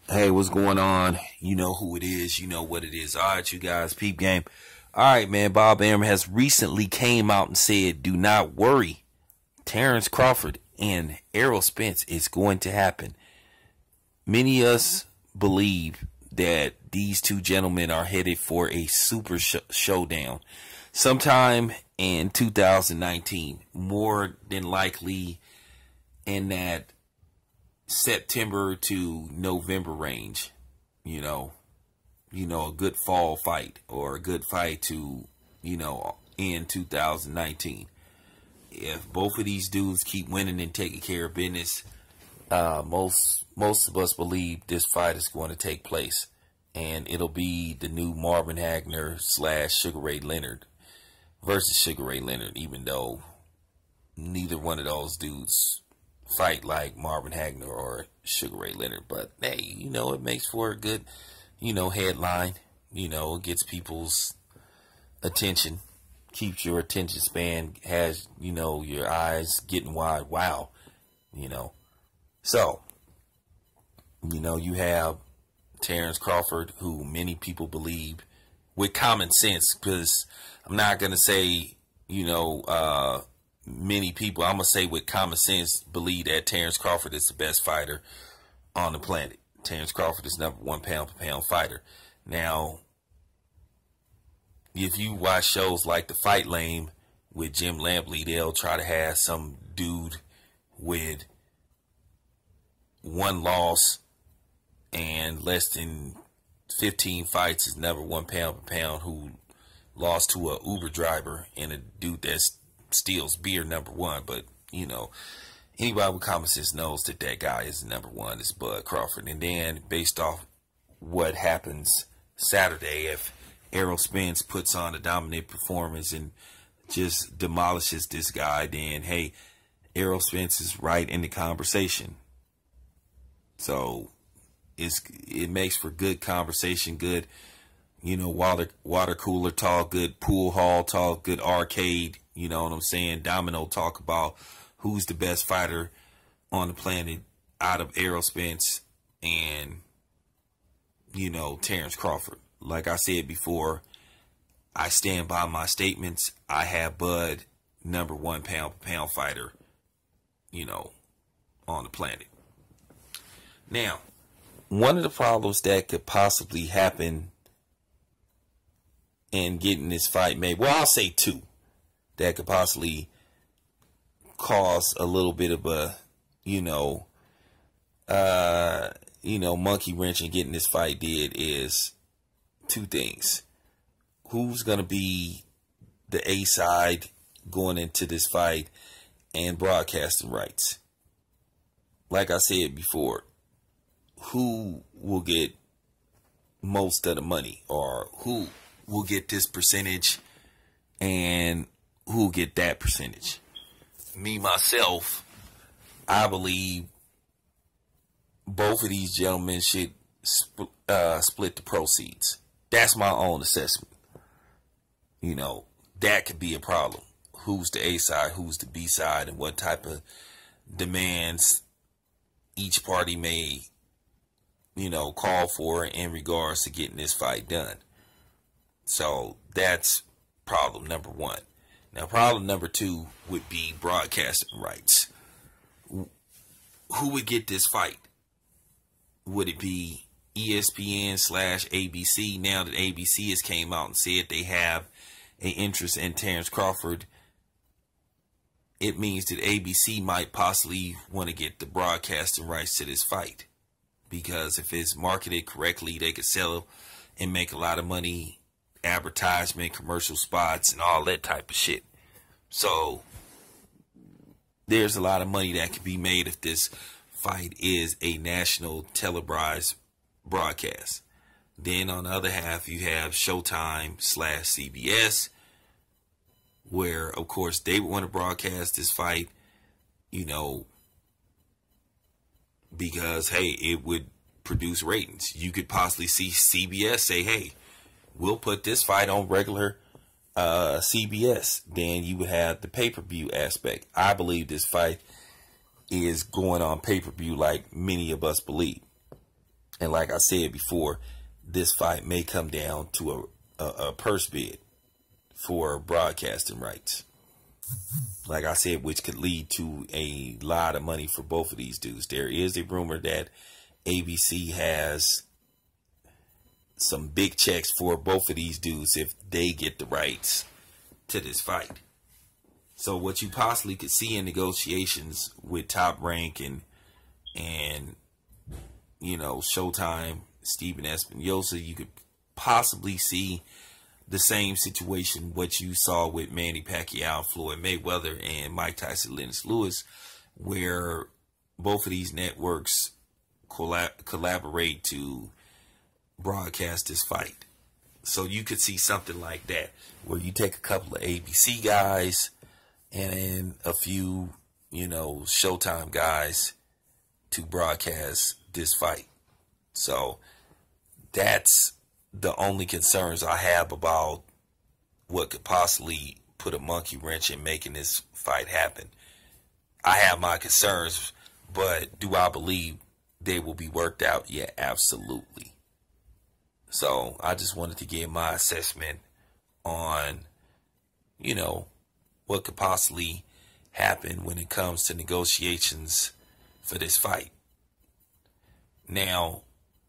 Hey, what's going on? You know who it is. You know what it is. All right, you guys, peep game. All right, man. Bob Arum has recently came out and said, do not worry. Terrence Crawford and Errol Spence is going to happen. Many of us believe that these two gentlemen are headed for a super showdown sometime in 2019. More than likely in that September to November range, you know, a good fall fight or a good fight to, in 2019. If both of these dudes keep winning and taking care of business, most of us believe this fight is going to take place, and it'll be the new Marvin Hagler / Sugar Ray Leonard versus Sugar Ray Leonard, even though neither one of those dudes fight like Marvin Hagler or Sugar Ray Leonard. But hey, it makes for a good, headline. It gets people's attention, keeps your attention span, has, your eyes getting wide. Wow. So, you have Terrence Crawford, who many people believe with common sense, because I'm not going to say, many people, I'm going to say with common sense, believe that Terrence Crawford is the best fighter on the planet. Terrence Crawford is #1 pound for pound fighter. Now, if you watch shows like The Fight Lane with Jim Lampley, they'll try to have some dude with one loss and less than 15 fights is #1 pound for pound, who lost to a Uber driver and a dude that's steals beer #1. But anybody with common sense knows that that guy is #1. It's Bud Crawford. And then based off what happens Saturday, if Errol Spence puts on a dominant performance and just demolishes this guy, then hey, Errol Spence is right in the conversation. So it makes for good conversation, good water cooler talk, good pool hall talk, good arcade, you know what I'm saying, domino talk about who's the best fighter on the planet out of Errol Spence and, Terrence Crawford. Like I said before, I stand by my statements. I have Bud #1 pound for pound fighter, on the planet. Now, one of the problems that could possibly happen in getting this fight made, well, I'll say two, that could possibly cause a little bit of a, monkey wrench in getting this fight did is two things. Who's going to be the A side going into this fight and broadcasting rights? Like I said before, who will get most of the money, or who will get this percentage and who will get that percentage? Me, myself, I believe both of these gentlemen should split the proceeds. That's my own assessment. That could be a problem. Who's the A side, who's the B side, and what type of demands each party may, call for in regards to getting this fight done. So that's problem #1. Now, problem #2 would be broadcasting rights. Who would get this fight? Would it be ESPN / ABC? Now that ABC has came out and said they have an interest in Terrence Crawford, it means that ABC might possibly want to get the broadcasting rights to this fight. Because if it's marketed correctly, they could sell and make a lot of money, advertisement, commercial spots, and all that type of shit. So there's a lot of money that could be made if this fight is a national televised broadcast. Then on the other half, you have Showtime / CBS, where, of course, they would want to broadcast this fight, because, hey, it would produce ratings. You could possibly see CBS say, hey, we'll put this fight on regular CBS. Then you would have the pay-per-view aspect. I believe this fight is going on pay-per-view like many of us believe. And like I said before, this fight may come down to a purse bid for broadcasting rights. Like I said, which could lead to a lot of money for both of these dudes. There is a rumor that ABC has some big checks for both of these dudes if they get the rights to this fight. So what you possibly could see in negotiations with Top Rank and you know, Showtime, Steven Espinosa, you could possibly see the same situation what you saw with Manny Pacquiao, Floyd Mayweather, and Mike Tyson, Lennox Lewis, where both of these networks collaborate to broadcast this fight. So you could see something like that, where you take a couple of ABC guys and a few, you know, Showtime guys to broadcast this fight. So that's the only concerns I have about what could possibly put a monkey wrench in making this fight happen. I have my concerns, but do I believe they will be worked out? Yeah, absolutely. So I just wanted to give my assessment on, you know, what could possibly happen when it comes to negotiations for this fight. Now,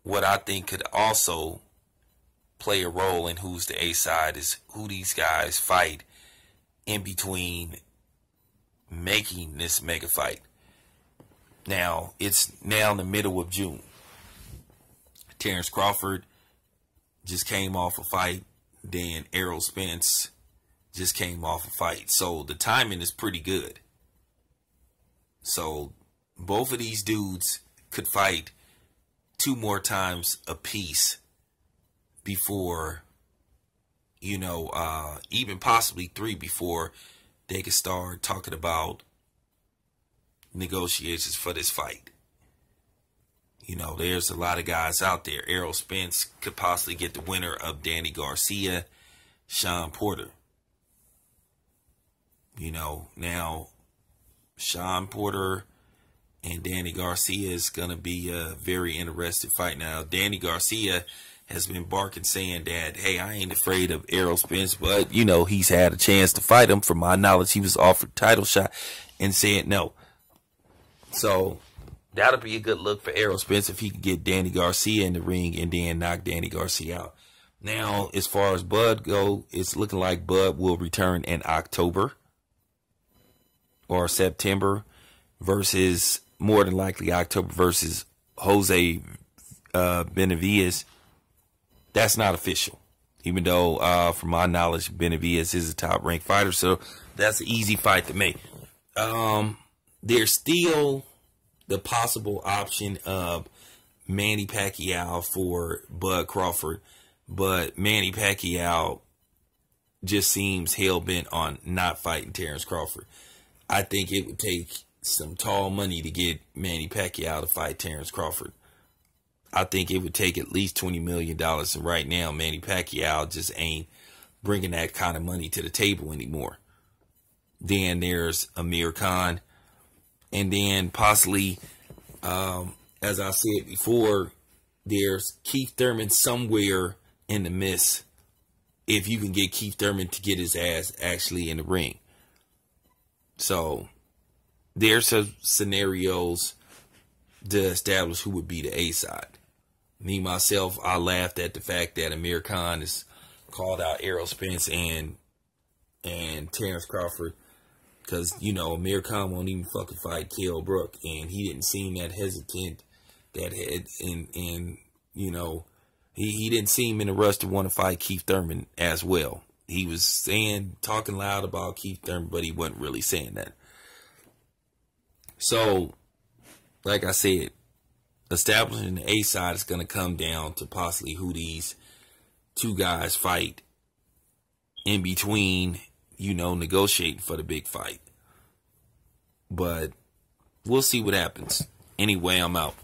what I think could also play a role in who's the A side is who these guys fight in between making this mega fight. Now, it's now in the middle of June. Terrence Crawford just came off a fight. Then Errol Spence just came off a fight. So the timing is pretty good. So both of these dudes could fight 2 more times apiece before, you know, even possibly 3 before they could start talking about negotiations for this fight. You know, there's a lot of guys out there. Errol Spence could possibly get the winner of Danny Garcia, Sean Porter. You know, now Sean Porter and Danny Garcia is going to be a very interesting fight. Now, Danny Garcia has been barking saying that, hey, I ain't afraid of Errol Spence, but, you know, he's had a chance to fight him. From my knowledge, he was offered a title shot and said no. So that'll be a good look for Errol Spence if he can get Danny Garcia in the ring and then knock Danny Garcia out. Now, as far as Bud go, it's looking like Bud will return in October or September versus, more than likely, October versus Jose Benavidez. That's not official, even though, from my knowledge, Benavidez is a top-ranked fighter, so that's an easy fight to make. There's still the possible option of Manny Pacquiao for Bud Crawford, but Manny Pacquiao just seems hell-bent on not fighting Terrence Crawford. I think it would take some tall money to get Manny Pacquiao to fight Terrence Crawford. I think it would take at least $20 million, and right now Manny Pacquiao just ain't bringing that kind of money to the table anymore. Then there's Amir Khan, and then possibly, as I said before, there's Keith Thurman somewhere in the mix, if you can get Keith Thurman to get his ass actually in the ring. So there's some scenarios to establish who would be the A side. Me, myself, I laughed at the fact that Amir Khan has called out Errol Spence and Terrence Crawford, because, you know, Amir Khan won't even fucking fight Kell Brook, and he didn't seem that hesitant, and you know, he didn't seem in a rush to want to fight Keith Thurman as well. He was talking loud about Keith Thurman, but he wasn't really saying that. So, like I said, establishing the A side is going to come down to possibly who these 2 guys fight in between, you know, negotiating for the big fight. But we'll see what happens. Anyway, I'm out.